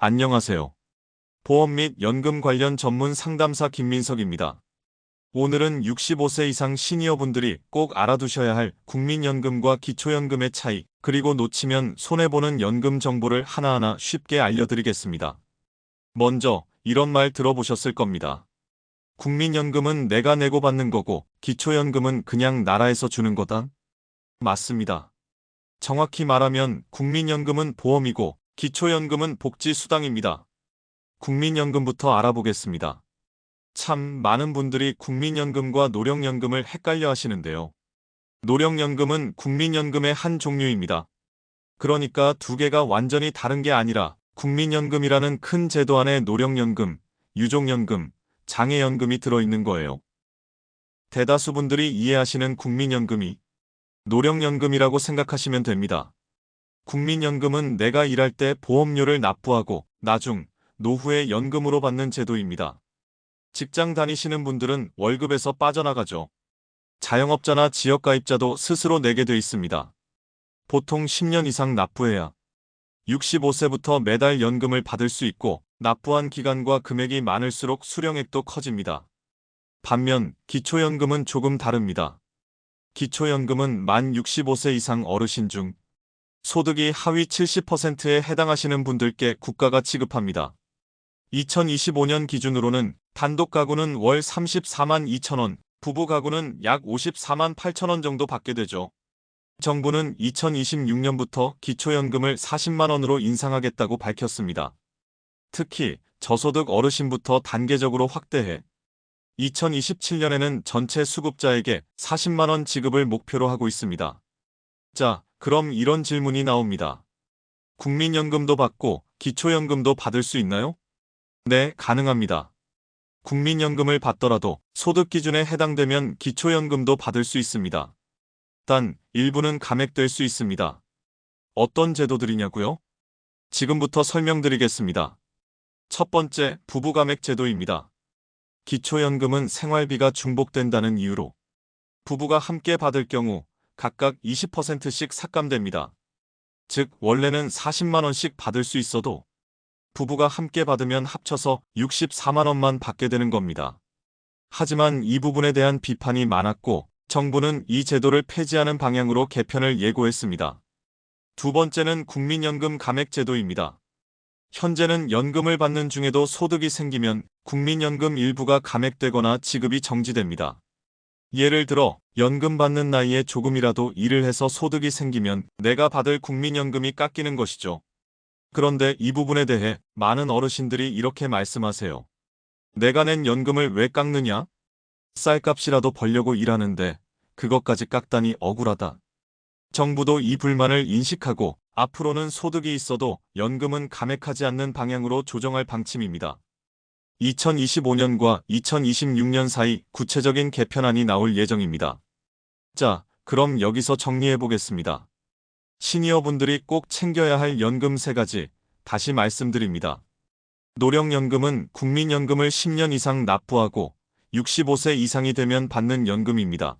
안녕하세요. 보험 및 연금 관련 전문 상담사 김민석입니다. 오늘은 65세 이상 시니어분들이 꼭 알아두셔야 할 국민연금과 기초연금의 차이, 그리고 놓치면 손해보는 연금 정보를 하나하나 쉽게 알려드리겠습니다. 먼저 이런 말 들어보셨을 겁니다. 국민연금은 내가 내고 받는 거고 기초연금은 그냥 나라에서 주는 거다. 맞습니다. 정확히 말하면 국민연금은 보험이고 기초연금은 복지수당입니다. 국민연금부터 알아보겠습니다. 참 많은 분들이 국민연금과 노령연금을 헷갈려 하시는데요. 노령연금은 국민연금의 한 종류입니다. 그러니까 두 개가 완전히 다른 게 아니라 국민연금이라는 큰 제도 안에 노령연금, 유족연금, 장애연금이 들어있는 거예요. 대다수 분들이 이해하시는 국민연금이 노령연금이라고 생각하시면 됩니다. 국민연금은 내가 일할 때 보험료를 납부하고 나중, 노후에 연금으로 받는 제도입니다. 직장 다니시는 분들은 월급에서 빠져나가죠. 자영업자나 지역가입자도 스스로 내게 돼 있습니다. 보통 10년 이상 납부해야 65세부터 매달 연금을 받을 수 있고 납부한 기간과 금액이 많을수록 수령액도 커집니다. 반면 기초연금은 조금 다릅니다. 기초연금은 만 65세 이상 어르신 중 소득이 하위 70%에 해당하시는 분들께 국가가 지급합니다. 2025년 기준으로는 단독 가구는 월 34만 2천 원, 부부 가구는 약 54만 8천 원 정도 받게 되죠. 정부는 2026년부터 기초연금을 40만 원으로 인상하겠다고 밝혔습니다. 특히 저소득 어르신부터 단계적으로 확대해 2027년에는 전체 수급자에게 40만 원 지급을 목표로 하고 있습니다. 자, 그럼 이런 질문이 나옵니다. 국민연금도 받고 기초연금도 받을 수 있나요? 네, 가능합니다. 국민연금을 받더라도 소득 기준에 해당되면 기초연금도 받을 수 있습니다. 단, 일부는 감액될 수 있습니다. 어떤 제도들이냐고요? 지금부터 설명드리겠습니다. 첫 번째, 부부감액 제도입니다. 기초연금은 생활비가 중복된다는 이유로 부부가 함께 받을 경우 각각 20%씩 삭감됩니다. 즉, 원래는 40만 원씩 받을 수 있어도 부부가 함께 받으면 합쳐서 64만 원만 받게 되는 겁니다. 하지만 이 부분에 대한 비판이 많았고 정부는 이 제도를 폐지하는 방향으로 개편을 예고했습니다. 두 번째는 국민연금 감액 제도입니다. 현재는 연금을 받는 중에도 소득이 생기면 국민연금 일부가 감액되거나 지급이 정지됩니다. 예를 들어 연금 받는 나이에 조금이라도 일을 해서 소득이 생기면 내가 받을 국민연금이 깎이는 것이죠. 그런데 이 부분에 대해 많은 어르신들이 이렇게 말씀하세요. 내가 낸 연금을 왜 깎느냐? 쌀값이라도 벌려고 일하는데 그것까지 깎다니 억울하다. 정부도 이 불만을 인식하고 앞으로는 소득이 있어도 연금은 감액하지 않는 방향으로 조정할 방침입니다. 2025년과 2026년 사이 구체적인 개편안이 나올 예정입니다. 자, 그럼 여기서 정리해 보겠습니다. 시니어분들이 꼭 챙겨야 할 연금 3가지 다시 말씀드립니다. 노령연금은 국민연금을 10년 이상 납부하고 65세 이상이 되면 받는 연금입니다.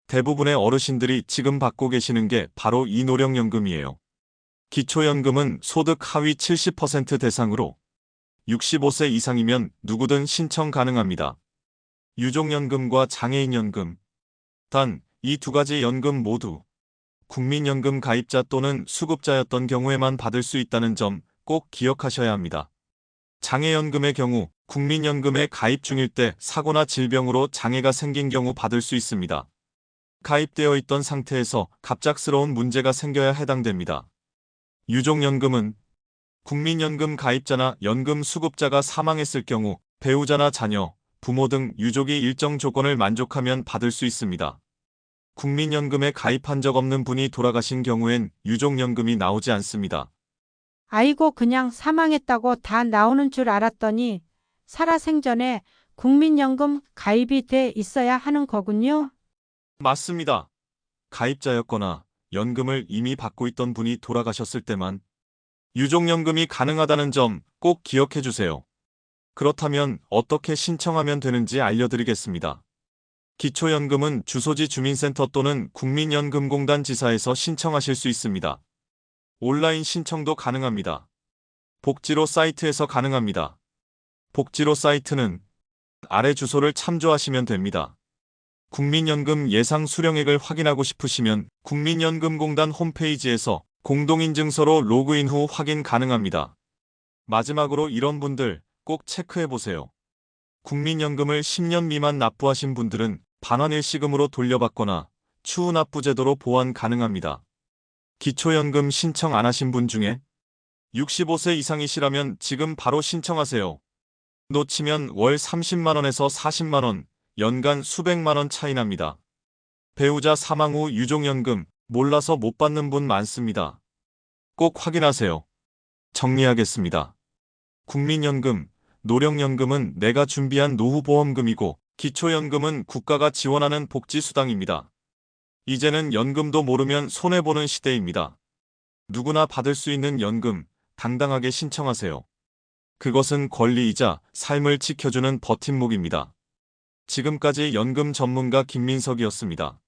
대부분의 어르신들이 지금 받고 계시는 게 바로 이 노령연금이에요. 기초연금은 소득 하위 70% 대상으로 65세 이상이면 누구든 신청 가능합니다. 유족연금과 장애인연금. 단, 이 2가지 연금 모두 국민연금 가입자 또는 수급자였던 경우에만 받을 수 있다는 점 꼭 기억하셔야 합니다. 장애연금의 경우 국민연금에 가입 중일 때 사고나 질병으로 장애가 생긴 경우 받을 수 있습니다. 가입되어 있던 상태에서 갑작스러운 문제가 생겨야 해당됩니다. 유족연금은 국민연금 가입자나 연금 수급자가 사망했을 경우 배우자나 자녀, 부모 등 유족이 일정 조건을 만족하면 받을 수 있습니다. 국민연금에 가입한 적 없는 분이 돌아가신 경우엔 유족연금이 나오지 않습니다. 아이고, 그냥 사망했다고 다 나오는 줄 알았더니 살아생전에 국민연금 가입이 돼 있어야 하는 거군요. 맞습니다. 가입자였거나 연금을 이미 받고 있던 분이 돌아가셨을 때만 유족연금이 가능하다는 점 꼭 기억해 주세요. 그렇다면 어떻게 신청하면 되는지 알려드리겠습니다. 기초연금은 주소지 주민센터 또는 국민연금공단 지사에서 신청하실 수 있습니다. 온라인 신청도 가능합니다. 복지로 사이트에서 가능합니다. 복지로 사이트는 아래 주소를 참조하시면 됩니다. 국민연금 예상 수령액을 확인하고 싶으시면 국민연금공단 홈페이지에서 공동인증서로 로그인 후 확인 가능합니다. 마지막으로 이런 분들 꼭 체크해 보세요. 국민연금을 10년 미만 납부하신 분들은 반환 일시금으로 돌려받거나 추후 납부 제도로 보완 가능합니다. 기초연금 신청 안 하신 분 중에 65세 이상이시라면 지금 바로 신청하세요. 놓치면 월 30만원에서 40만원, 연간 수백만원 차이 납니다. 배우자 사망 후 유종연금 몰라서 못 받는 분 많습니다. 꼭 확인하세요. 정리하겠습니다. 국민연금, 노령연금은 내가 준비한 노후보험금이고 기초연금은 국가가 지원하는 복지수당입니다. 이제는 연금도 모르면 손해보는 시대입니다. 누구나 받을 수 있는 연금, 당당하게 신청하세요. 그것은 권리이자 삶을 지켜주는 버팀목입니다. 지금까지 연금 전문가 김민석이었습니다.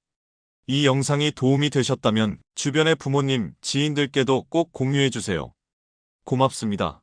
이 영상이 도움이 되셨다면 주변의 부모님, 지인들께도 꼭 공유해주세요. 고맙습니다.